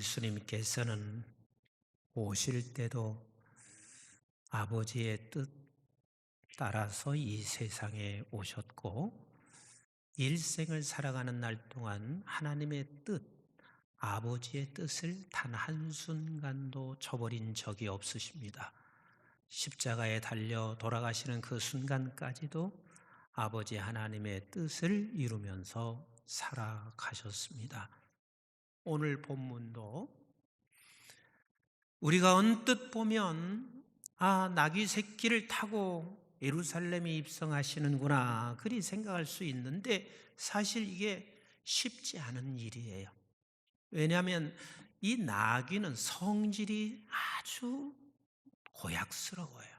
예수님께서는 오실 때도 아버지의 뜻 따라서 이 세상에 오셨고, 일생을 살아가는 날 동안 하나님의 뜻, 아버지의 뜻을 단 한순간도 저버린 적이 없으십니다. 십자가에 달려 돌아가시는 그 순간까지도 아버지 하나님의 뜻을 이루면서 살아가셨습니다. 오늘 본문도 우리가 언뜻 보면 나귀 새끼를 타고 예루살렘에 입성하시는구나 그리 생각할 수 있는데, 사실 이게 쉽지 않은 일이에요. 왜냐하면 이 나귀는 성질이 아주 고약스러워요.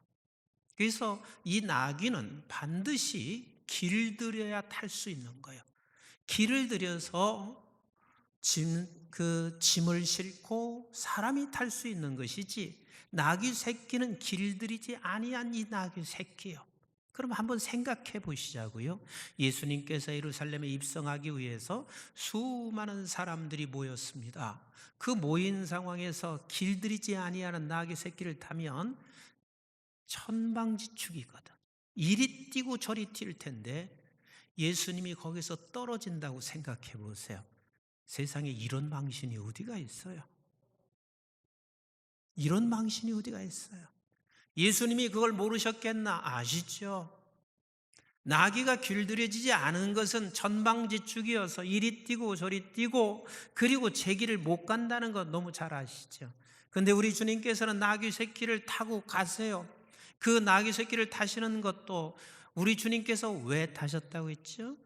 그래서 이 나귀는 반드시 길들여야 탈 수 있는 거예요. 길을 들여서 짐을 싣고 사람이 탈 수 있는 것이지, 나귀 새끼는 길들이지 아니한 이 나귀 새끼요. 그럼 한번 생각해 보시자고요. 예수님께서 예루살렘에 입성하기 위해서 수많은 사람들이 모였습니다. 그 모인 상황에서 길들이지 아니하는 나귀 새끼를 타면 천방지축이거든. 이리 뛰고 저리 뛸 텐데 예수님이 거기서 떨어진다고 생각해 보세요. 세상에 이런 망신이 어디가 있어요? 이런 망신이 어디가 있어요? 예수님이 그걸 모르셨겠나? 아시죠? 나귀가 길들여지지 않은 것은 천방지축이어서 이리 뛰고 저리 뛰고, 그리고 제 길을 못 간다는 것 너무 잘 아시죠? 그런데 우리 주님께서는 나귀 새끼를 타고 가세요. 그 나귀 새끼를 타시는 것도 우리 주님께서 왜 타셨다고 했죠?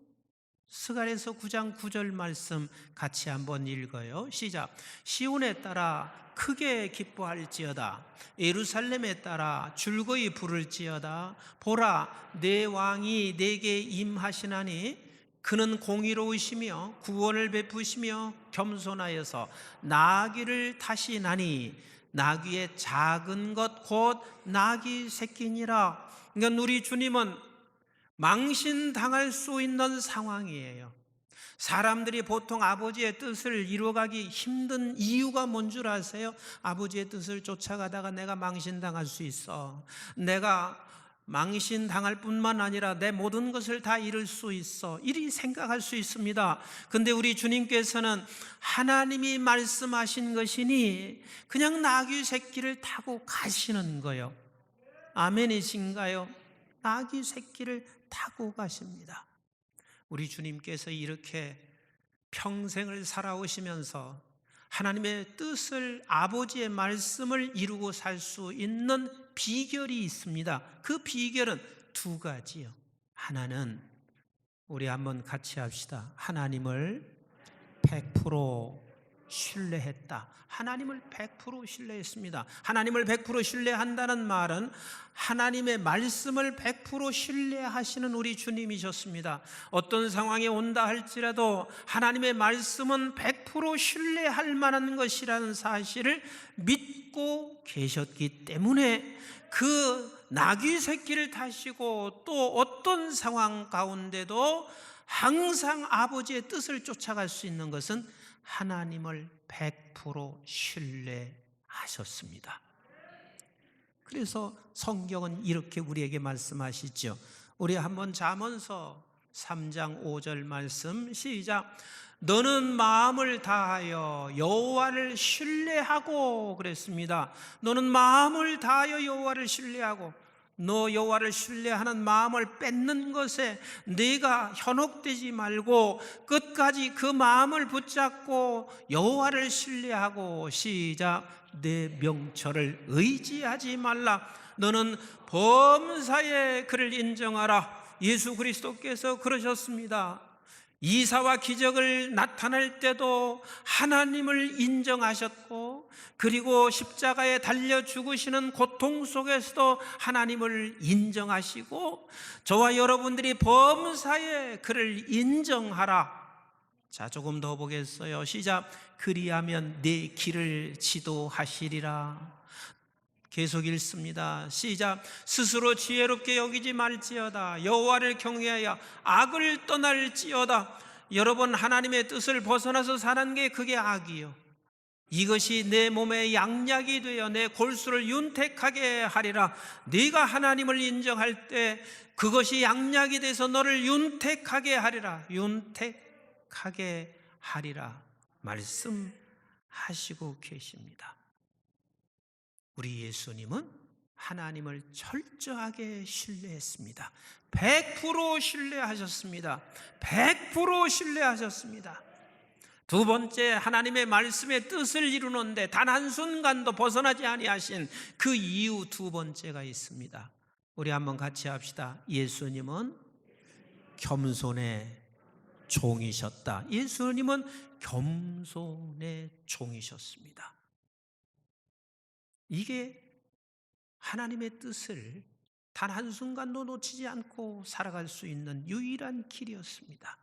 스가랴서 9장 9절 말씀 같이 한번 읽어요. 시작. 시온에 따라 크게 기뻐할지어다. 예루살렘에 따라 즐거이 부를지어다. 보라, 내 왕이 내게 임하시나니 그는 공의로우시며 구원을 베푸시며 겸손하여서 나귀를 타시나니 나귀의 작은 것 곧 나귀 새끼니라. 그러니까 우리 주님은 망신당할 수 있는 상황이에요. 사람들이 보통 아버지의 뜻을 이루어가기 힘든 이유가 뭔 줄 아세요? 아버지의 뜻을 쫓아가다가 내가 망신당할 수 있어. 내가 망신당할 뿐만 아니라 내 모든 것을 다 잃을 수 있어. 이리 생각할 수 있습니다. 근데 우리 주님께서는 하나님이 말씀하신 것이니 그냥 나귀 새끼를 타고 가시는 거예요. 아멘이신가요? 나귀 새끼를 타고 가십니다. 우리 주님께서 이렇게 평생을 살아오시면서 하나님의 뜻을, 아버지의 말씀을 이루고 살 수 있는 비결이 있습니다. 그 비결은 두 가지요. 하나는 우리 한번 같이 합시다. 하나님을 100% 신뢰했다. 하나님을 100% 신뢰했습니다. 하나님을 100% 신뢰한다는 말은 하나님의 말씀을 100% 신뢰하시는 우리 주님이셨습니다. 어떤 상황이 온다 할지라도 하나님의 말씀은 100% 신뢰할 만한 것이라는 사실을 믿고 계셨기 때문에 그 나귀 새끼를 타시고 또 어떤 상황 가운데도 항상 아버지의 뜻을 쫓아갈 수 있는 것은 하나님을 100% 신뢰하셨습니다. 그래서 성경은 이렇게 우리에게 말씀하시죠. 우리 한번 잠언서 3장 5절 말씀 시작. 너는 마음을 다하여 여호와를 신뢰하고 그랬습니다. 너는 마음을 다하여 여호와를 신뢰하고, 너 여호와를 신뢰하는 마음을 뺏는 것에 네가 현혹되지 말고 끝까지 그 마음을 붙잡고 여호와를 신뢰하고, 시작. 내 명철을 의지하지 말라. 너는 범사에 그를 인정하라. 예수 그리스도께서 그러셨습니다. 이사와 기적을 나타낼 때도 하나님을 인정하셨고, 그리고 십자가에 달려 죽으시는 고통 속에서도 하나님을 인정하시고, 저와 여러분들이 범사에 그를 인정하라. 자, 조금 더 보겠어요. 시작. 그리하면 내 길을 지도하시리라. 계속 읽습니다. 시작. 스스로 지혜롭게 여기지 말지어다. 여호와를 경외하여 악을 떠날지어다. 여러분, 하나님의 뜻을 벗어나서 사는 게 그게 악이요. 이것이 내 몸의 양약이 되어 내 골수를 윤택하게 하리라. 네가 하나님을 인정할 때 그것이 양약이 돼서 너를 윤택하게 하리라. 윤택하게 하리라 말씀하시고 계십니다. 우리 예수님은 하나님을 철저하게 신뢰했습니다. 100% 신뢰하셨습니다. 100% 신뢰하셨습니다. 두 번째, 하나님의 말씀의 뜻을 이루는데 단 한순간도 벗어나지 아니하신 그 이유 두 번째가 있습니다. 우리 한번 같이 합시다. 예수님은 겸손의 종이셨다. 예수님은 겸손의 종이셨습니다. 이게 하나님의 뜻을 단 한순간도 놓치지 않고 살아갈 수 있는 유일한 길이었습니다.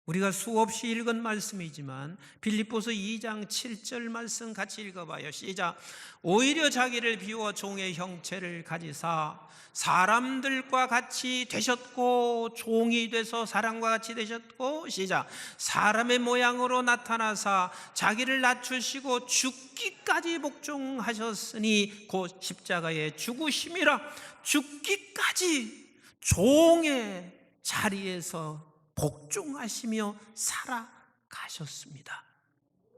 우리가 수없이 읽은 말씀이지만 빌립보서 2장 7절 말씀 같이 읽어봐요. 시작. 오히려 자기를 비워 종의 형체를 가지사 사람들과 같이 되셨고, 종이 돼서 사람과 같이 되셨고, 시작. 사람의 모양으로 나타나사 자기를 낮추시고 죽기까지 복종하셨으니 곧 십자가의 죽으심이라. 죽기까지 종의 자리에서 복종하시며 살아가셨습니다.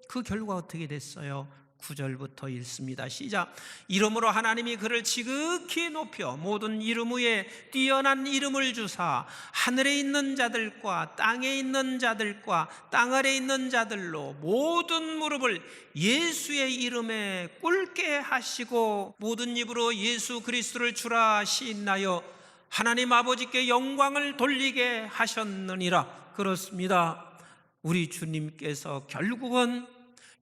그 결과 어떻게 됐어요? 9절부터 읽습니다. 시작. 이러므로 하나님이 그를 지극히 높여 모든 이름 위에 뛰어난 이름을 주사 하늘에 있는 자들과 땅에 있는 자들과 땅 아래 있는 자들로 모든 무릎을 예수의 이름에 꿇게 하시고 모든 입으로 예수 그리스도를 주라 시인하여 하나님 아버지께 영광을 돌리게 하셨느니라. 그렇습니다. 우리 주님께서 결국은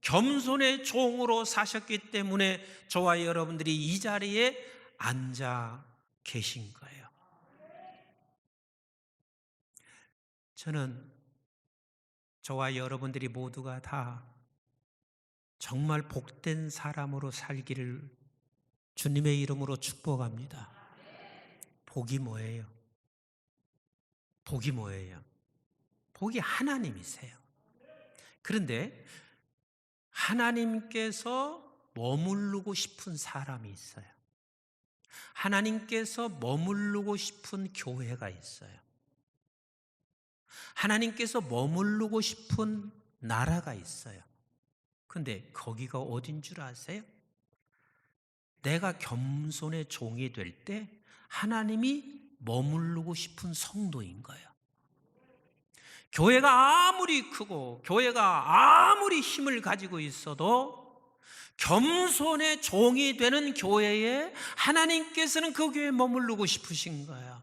겸손의 종으로 사셨기 때문에 저와 여러분들이 이 자리에 앉아 계신 거예요. 저는 저와 여러분들이 모두가 다 정말 복된 사람으로 살기를 주님의 이름으로 축복합니다. 복이 뭐예요? 복이 뭐예요? 복이 하나님이세요. 그런데 하나님께서 머무르고 싶은 사람이 있어요. 하나님께서 머무르고 싶은 교회가 있어요. 하나님께서 머무르고 싶은 나라가 있어요. 그런데 거기가 어딘 줄 아세요? 내가 겸손의 종이 될 때 하나님이 머무르고 싶은 성도인 거예요. 교회가 아무리 크고 교회가 아무리 힘을 가지고 있어도 겸손의 종이 되는 교회에 하나님께서는 그 교회에 머무르고 싶으신 거예요.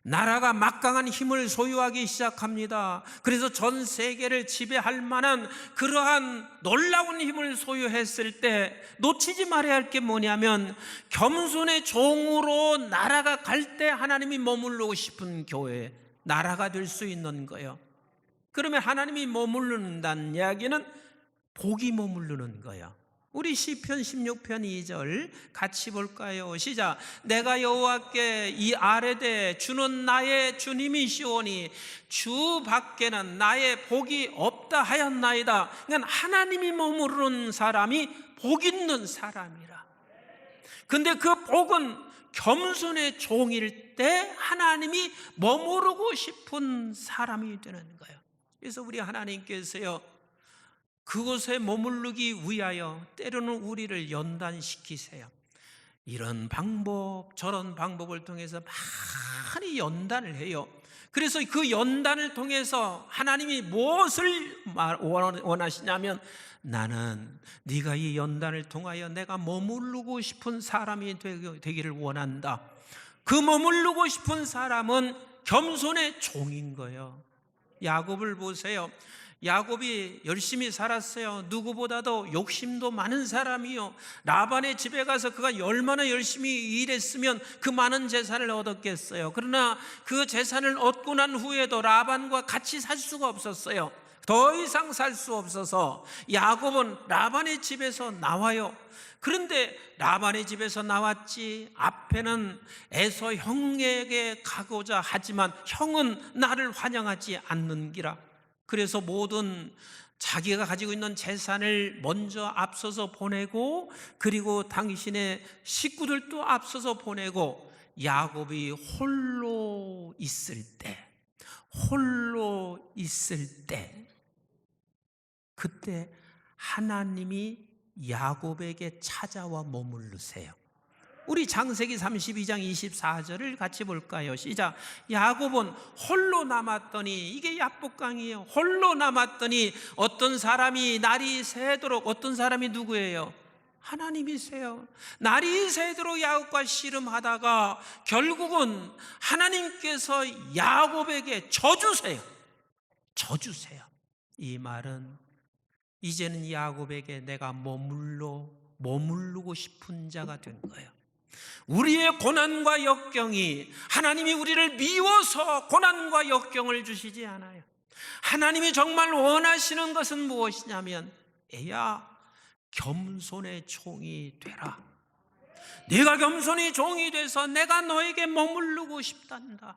나라가 막강한 힘을 소유하기 시작합니다. 그래서 전 세계를 지배할 만한 그러한 놀라운 힘을 소유했을 때 놓치지 말아야 할 게 뭐냐면 겸손의 종으로 나라가 갈 때 하나님이 머무르고 싶은 교회, 나라가 될 수 있는 거예요. 그러면 하나님이 머무른다는 이야기는 복이 머무르는 거예요. 우리 시편 16편 2절 같이 볼까요? 시작. 내가 여호와께 이 아뢰되 주는 나의 주님이시오니 주 밖에는 나의 복이 없다 하였나이다. 그러니까 하나님이 머무르는 사람이 복 있는 사람이라. 근데 그 복은 겸손의 종일 때 하나님이 머무르고 싶은 사람이 되는 거예요. 그래서 우리 하나님께서요, 그곳에 머무르기 위하여 때로는 우리를 연단시키세요. 이런 방법 저런 방법을 통해서 많이 연단을 해요. 그래서 그 연단을 통해서 하나님이 무엇을 원하시냐면 나는 네가 이 연단을 통하여 내가 머무르고 싶은 사람이 되기를 원한다. 그 머무르고 싶은 사람은 겸손의 종인 거예요. 야곱을 보세요. 야곱이 열심히 살았어요. 누구보다도 욕심도 많은 사람이요. 라반의 집에 가서 그가 얼마나 열심히 일했으면 그 많은 재산을 얻었겠어요. 그러나 그 재산을 얻고 난 후에도 라반과 같이 살 수가 없었어요. 더 이상 살 수 없어서 야곱은 라반의 집에서 나와요. 그런데 라반의 집에서 나왔지 앞에는 에서 형에게 가고자 하지만 형은 나를 환영하지 않는기라. 그래서 모든 자기가 가지고 있는 재산을 먼저 앞서서 보내고, 그리고 당신의 식구들도 앞서서 보내고, 야곱이 홀로 있을 때 그때 하나님이 야곱에게 찾아와 머무르세요. 우리 창세기 32장 24절을 같이 볼까요? 시작. 야곱은 홀로 남았더니, 이게 야복강이에요. 홀로 남았더니 어떤 사람이 날이 새도록, 어떤 사람이 누구예요? 하나님이세요. 날이 새도록 야곱과 씨름하다가 결국은 하나님께서 야곱에게 져주세요. 이 말은 이제는 야곱에게 내가 머무르고 싶은 자가 된 거예요. 우리의 고난과 역경이, 하나님이 우리를 미워서 고난과 역경을 주시지 않아요. 하나님이 정말 원하시는 것은 무엇이냐면, 애야, 겸손의 종이 되라. 네가 겸손히 종이 돼서 내가 너에게 머무르고 싶단다.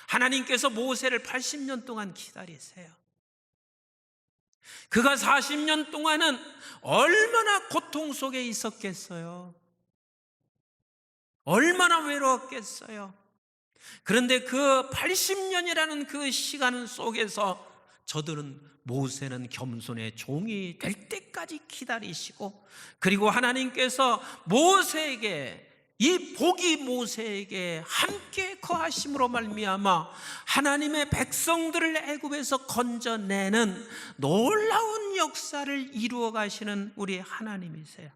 하나님께서 모세를 80년 동안 기다리세요. 그가 40년 동안은 얼마나 고통 속에 있었겠어요. 얼마나 외로웠겠어요. 그런데 그 80년이라는 그 시간 속에서 모세는 겸손의 종이 될 때까지 기다리시고, 그리고 하나님께서 모세에게, 이 복이 모세에게 함께 거하심으로 말미암아 하나님의 백성들을 애굽에서 건져내는 놀라운 역사를 이루어 가시는 우리 하나님이세요.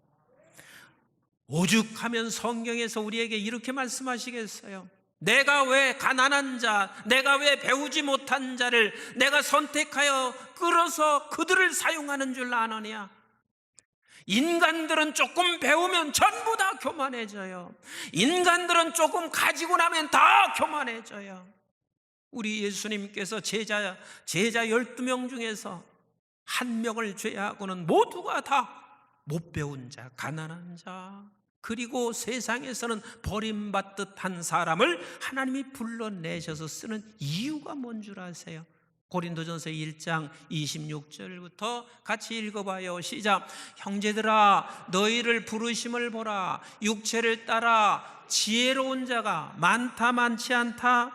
오죽하면 성경에서 우리에게 이렇게 말씀하시겠어요? 내가 왜 가난한 자, 내가 왜 배우지 못한 자를 내가 선택하여 끌어서 그들을 사용하는 줄 아느냐? 인간들은 조금 배우면 전부 다 교만해져요. 인간들은 조금 가지고 나면 다 교만해져요. 우리 예수님께서 제자 12명 중에서 한 명을 제외하고는 모두가 다 못 배운 자, 가난한 자, 그리고 세상에서는 버림받듯 한 사람을 하나님이 불러내셔서 쓰는 이유가 뭔 줄 아세요? 고린도전서 1장 26절부터 같이 읽어봐요. 시작. 형제들아, 너희를 부르심을 보라. 육체를 따라 지혜로운 자가 많다 많지 않다?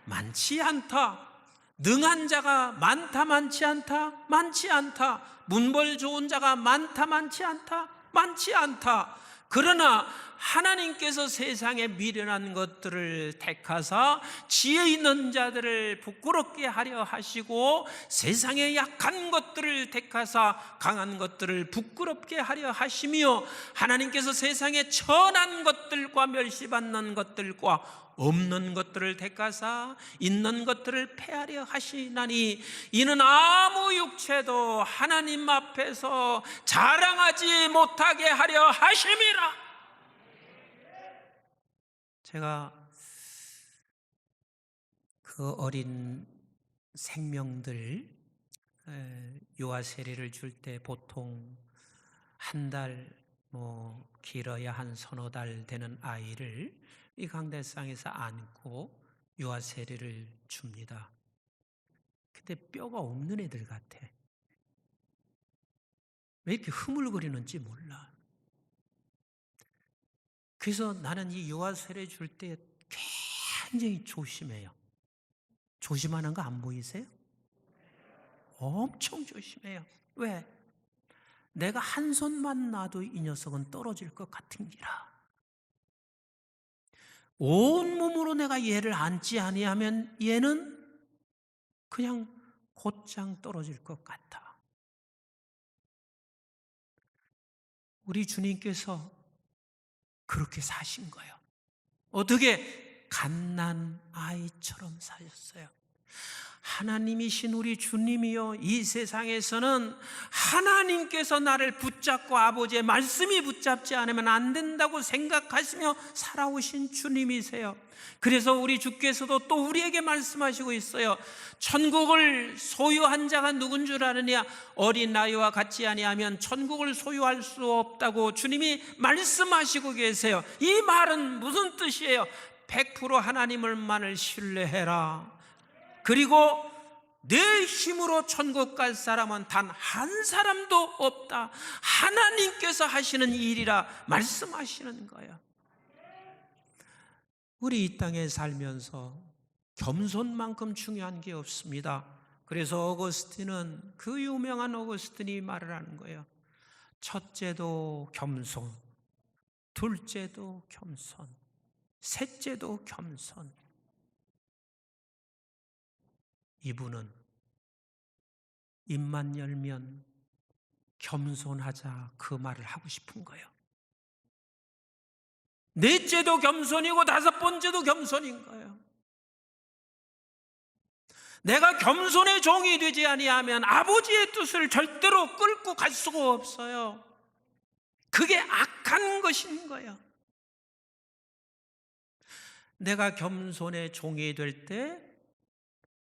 많지 않다. 능한 자가 많다 많지 않다? 많지 않다. 문벌 좋은 자가 많다 많지 않다? 많지 않다. 그러나 하나님께서 세상에 미련한 것들을 택하사 지혜 있는 자들을 부끄럽게 하려 하시고, 세상에 약한 것들을 택하사 강한 것들을 부끄럽게 하려 하시며, 하나님께서 세상에 천한 것들과 멸시받는 것들과 없는 것들을 택하사 있는 것들을 폐하려 하시나니, 이는 아무 육체도 하나님 앞에서 자랑하지 못하게 하려 하심이라. 제가 그 어린 생명들 유아 세례를 줄 때 보통 한 달, 길어야 한 서너 달 되는 아이를 이 강대상에서 안고 유아 세례를 줍니다. 근데 뼈가 없는 애들 같아. 왜 이렇게 흐물거리는지 몰라. 그래서 나는 이 유아 세례 줄 때 굉장히 조심해요. 조심하는 거 안 보이세요? 엄청 조심해요. 왜? 내가 한 손만 놔도 이 녀석은 떨어질 것 같은기라. 온 몸으로 내가 얘를 안지 아니하면 얘는 그냥 곧장 떨어질 것 같아. 우리 주님께서 그렇게 사신 거예요. 어떻게? 갓난 아이처럼 사셨어요. 하나님이신 우리 주님이요, 이 세상에서는 하나님께서 나를 붙잡고 아버지의 말씀이 붙잡지 않으면 안 된다고 생각하시며 살아오신 주님이세요. 그래서 우리 주께서도 또 우리에게 말씀하시고 있어요. 천국을 소유한 자가 누군 줄 아느냐? 어린 아이와 같지 아니하면 천국을 소유할 수 없다고 주님이 말씀하시고 계세요. 이 말은 무슨 뜻이에요? 100% 하나님을만을 신뢰해라. 그리고 내 힘으로 천국 갈 사람은 단 한 사람도 없다. 하나님께서 하시는 일이라 말씀하시는 거예요. 우리 이 땅에 살면서 겸손만큼 중요한 게 없습니다. 그래서 어거스틴은, 그 유명한 어거스틴이 말을 하는 거예요. 첫째도 겸손, 둘째도 겸손, 셋째도 겸손. 이분은 입만 열면 겸손하자, 그 말을 하고 싶은 거예요. 넷째도 겸손이고 다섯 번째도 겸손인 거예요. 내가 겸손의 종이 되지 아니하면 아버지의 뜻을 절대로 끌고 갈 수가 없어요. 그게 악한 것인 거예요. 내가 겸손의 종이 될 때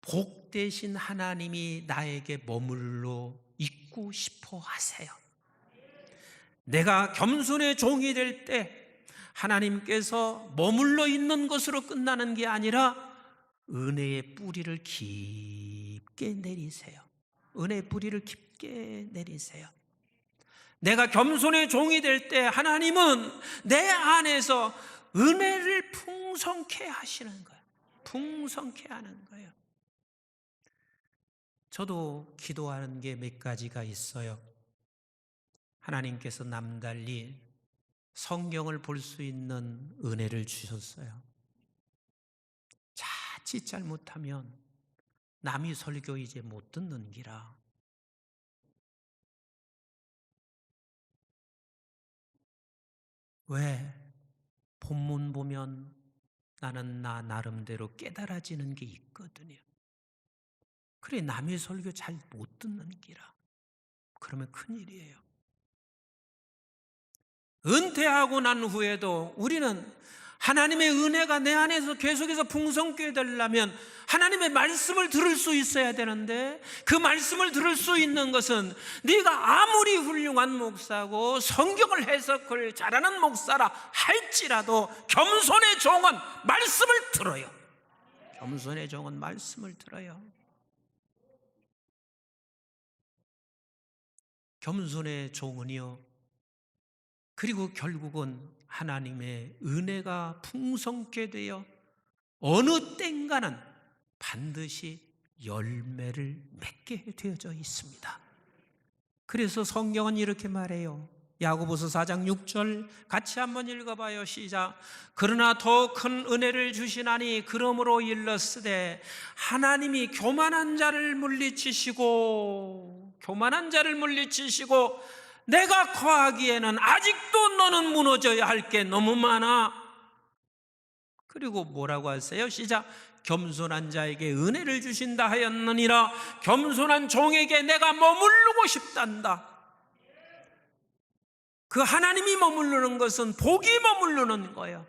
복 대신 하나님이 나에게 머물러 있고 싶어 하세요. 내가 겸손의 종이 될 때 하나님께서 머물러 있는 것으로 끝나는 게 아니라 은혜의 뿌리를 깊게 내리세요. 은혜의 뿌리를 깊게 내리세요. 내가 겸손의 종이 될 때 하나님은 내 안에서 은혜를 풍성케 하시는 거예요. 풍성케 하는 거예요. 저도 기도하는 게 몇 가지가 있어요. 하나님께서 남달리 성경을 볼 수 있는 은혜를 주셨어요. 자칫 잘못하면 남이 설교 이제 못 듣는 기라. 왜? 본문 보면 나는 나 나름대로 깨달아지는 게 있거든요. 그래, 남의 설교 잘 못 듣는 기라. 그러면 큰일이에요. 은퇴하고 난 후에도 우리는 하나님의 은혜가 내 안에서 계속해서 풍성케 되려면 하나님의 말씀을 들을 수 있어야 되는데, 그 말씀을 들을 수 있는 것은 네가 아무리 훌륭한 목사고 성경을 해석을 잘하는 목사라 할지라도 겸손의 종은 말씀을 들어요. 겸손의 종은 말씀을 들어요. 겸손의 종은요, 그리고 결국은 하나님의 은혜가 풍성케 되어 어느 땐가는 반드시 열매를 맺게 되어져 있습니다. 그래서 성경은 이렇게 말해요. 야고보서 4장 6절 같이 한번 읽어봐요. 시작. 그러나 더 큰 은혜를 주시나니 그러므로 일렀으되 하나님이 교만한 자를 물리치시고 내가 거하기에는 아직도 너는 무너져야 할 게 너무 많아. 그리고 뭐라고 하세요? 시작. 겸손한 자에게 은혜를 주신다 하였느니라. 겸손한 종에게 내가 머무르고 싶단다. 그 하나님이 머무르는 것은 복이 머무르는 거예요.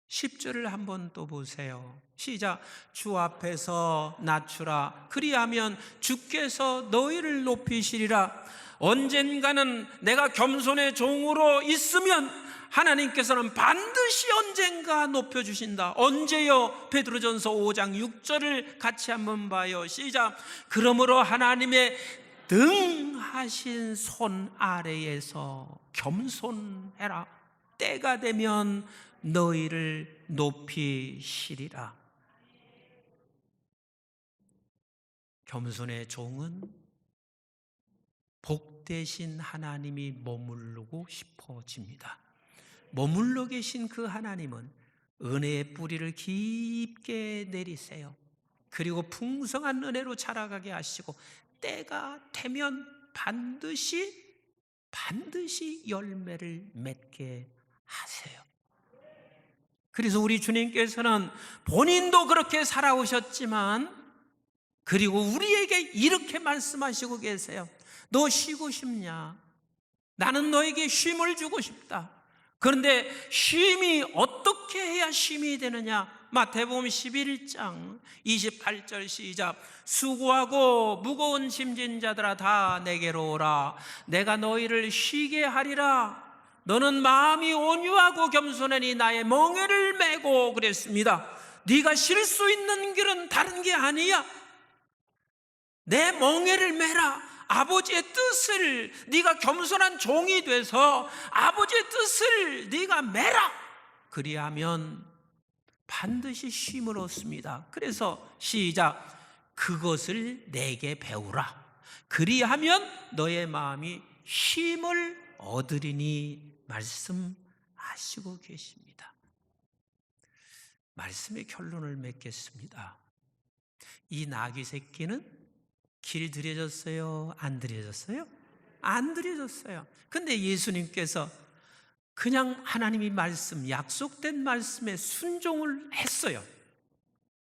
10절을 한번 또 보세요. 시작. 주 앞에서 낮추라. 그리하면 주께서 너희를 높이시리라. 언젠가는 내가 겸손의 종으로 있으면 하나님께서는 반드시 언젠가 높여주신다. 언제요? 베드로전서 5장 6절을 같이 한번 봐요. 시작. 그러므로 하나님의 등하신 손 아래에서 겸손해라. 때가 되면 너희를 높이시리라. 겸손의 종은 복 대신 하나님이 머무르고 싶어집니다. 머물러 계신 그 하나님은 은혜의 뿌리를 깊게 내리세요. 그리고 풍성한 은혜로 자라가게 하시고 때가 되면 반드시 열매를 맺게 하세요. 그래서 우리 주님께서는 본인도 그렇게 살아오셨지만, 그리고 우리에게 이렇게 말씀하시고 계세요. 너 쉬고 싶냐? 나는 너에게 쉼을 주고 싶다. 그런데 쉼이 어떻게 해야 쉼이 되느냐? 마태복음 11장 28절 시작. 수고하고 무거운 짐진 자들아 다 내게로 오라. 내가 너희를 쉬게 하리라. 너는 마음이 온유하고 겸손하니 나의 멍에를 메고. 그랬습니다. 네가 쉴 수 있는 길은 다른 게 아니야. 내 멍에를 메라. 아버지의 뜻을, 네가 겸손한 종이 돼서 아버지의 뜻을 네가 메라. 그리하면 반드시 쉼을 얻습니다. 그래서 시작. 그것을 내게 배우라. 그리하면 너의 마음이 쉼을 얻으리니 말씀하시고 계십니다. 말씀의 결론을 맺겠습니다. 이 나귀 새끼는 길 들여졌어요? 안 들여졌어요? 안 들여졌어요. 근데 예수님께서 그냥 하나님이 말씀, 약속된 말씀에 순종을 했어요.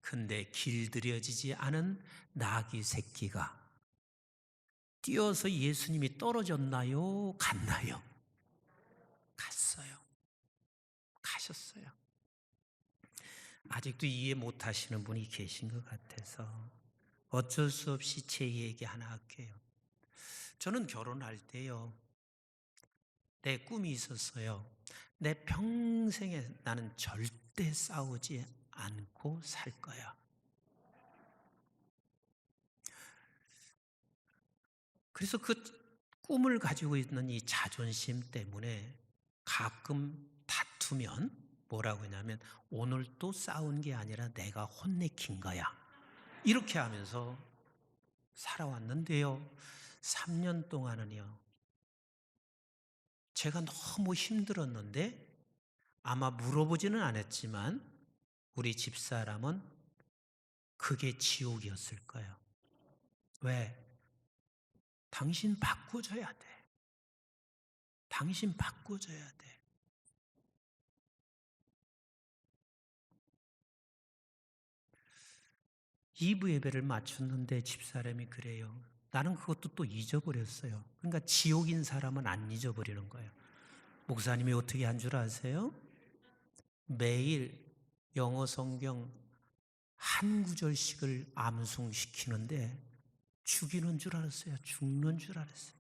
근데 길들여지지 않은 나귀 새끼가 뛰어서 예수님이 떨어졌나요? 갔나요? 갔어요. 가셨어요. 아직도 이해 못하시는 분이 계신 것 같아서 어쩔 수 없이 제 얘기 하나 할게요. 저는 결혼할 때요, 내 꿈이 있었어요. 내 평생에 나는 절대 싸우지 않고 살 거야. 그래서 그 꿈을 가지고 있는 이 자존심 때문에 가끔 다투면 뭐라고 하냐면 오늘 또 싸운 게 아니라 내가 혼내킨 거야. 이렇게 하면서 살아왔는데요. 3년 동안은요, 제가 너무 힘들었는데 아마 물어보지는 않았지만 우리 집사람은 그게 지옥이었을 거예요. 왜? 당신 바꿔줘야 돼. 당신 바꿔줘야 돼. 이브 예배를 마쳤는데 집사람이 그래요. 나는 그것도 또 잊어버렸어요. 그러니까 지옥인 사람은 안 잊어버리는 거예요. 목사님이 어떻게 한 줄 아세요? 매일 영어 성경 한 구절씩을 암송시키는데 죽이는 줄 알았어요. 죽는 줄 알았어요.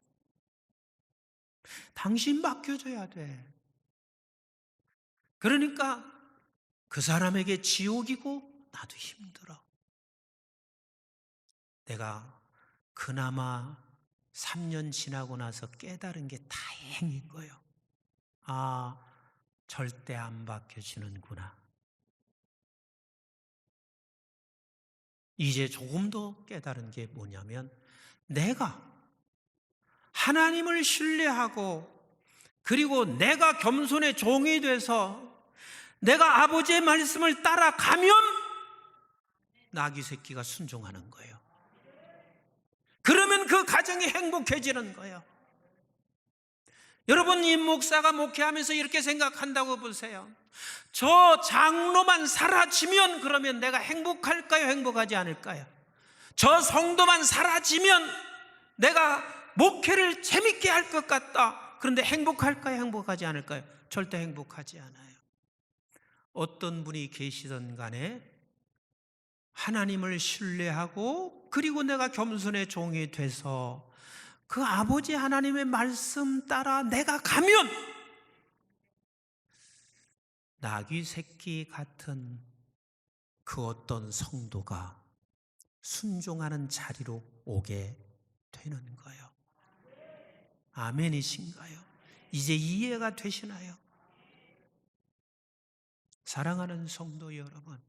당신 맡겨줘야 돼. 그러니까 그 사람에게 지옥이고 나도 힘들어. 내가 그나마 3년 지나고 나서 깨달은 게 다행인 거예요. 아, 절대 안 바뀌어지는구나. 이제 조금 더 깨달은 게 뭐냐면 내가 하나님을 신뢰하고 그리고 내가 겸손의 종이 돼서 내가 아버지의 말씀을 따라가면 나귀 새끼가 순종하는 거예요. 그러면 그 가정이 행복해지는 거예요. 여러분, 이 목사가 목회하면서 이렇게 생각한다고 보세요. 저 장로만 사라지면 그러면 내가 행복할까요? 행복하지 않을까요? 저 성도만 사라지면 내가 목회를 재밌게 할 것 같다. 그런데 행복할까요? 행복하지 않을까요? 절대 행복하지 않아요. 어떤 분이 계시든 간에 하나님을 신뢰하고 그리고 내가 겸손의 종이 돼서 그 아버지 하나님의 말씀 따라 내가 가면 나귀 새끼 같은 그 어떤 성도가 순종하는 자리로 오게 되는 거예요. 아멘이신가요? 이제 이해가 되시나요? 사랑하는 성도 여러분,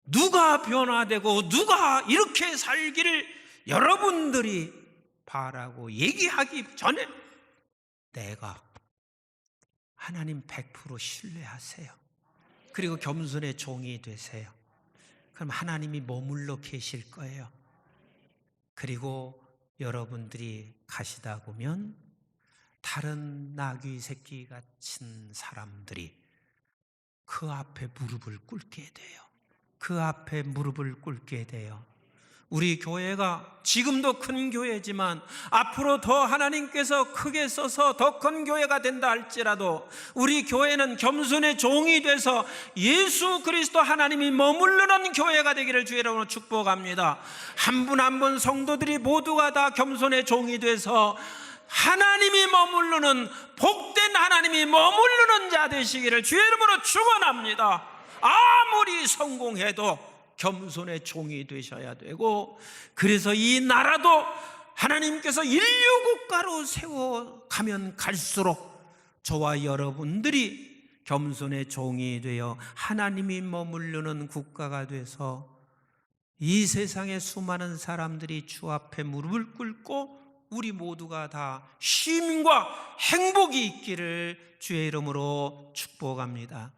누가 변화되고 누가 이렇게 살기를 여러분들이 바라고 얘기하기 전에 내가 하나님 100% 신뢰하세요. 그리고 겸손의 종이 되세요. 그럼 하나님이 머물러 계실 거예요. 그리고 여러분들이 가시다 보면 다른 나귀 새끼 같은 사람들이 그 앞에 무릎을 꿇게 돼요. 그 앞에 무릎을 꿇게 돼요. 우리 교회가 지금도 큰 교회지만 앞으로 더 하나님께서 크게 써서 더 큰 교회가 된다 할지라도 우리 교회는 겸손의 종이 돼서 예수 그리스도 하나님이 머무르는 교회가 되기를 주의 이름으로 축복합니다. 한 분 한 분 성도들이 모두가 다 겸손의 종이 돼서 하나님이 머무르는 복된 하나님이 머무르는 자 되시기를 주의 이름으로 축원합니다. 아무리 성공해도 겸손의 종이 되셔야 되고, 그래서 이 나라도 하나님께서 인류국가로 세워가면 갈수록 저와 여러분들이 겸손의 종이 되어 하나님이 머무르는 국가가 돼서 이 세상의 수많은 사람들이 주 앞에 무릎을 꿇고 우리 모두가 다 쉼과 행복이 있기를 주의 이름으로 축복합니다.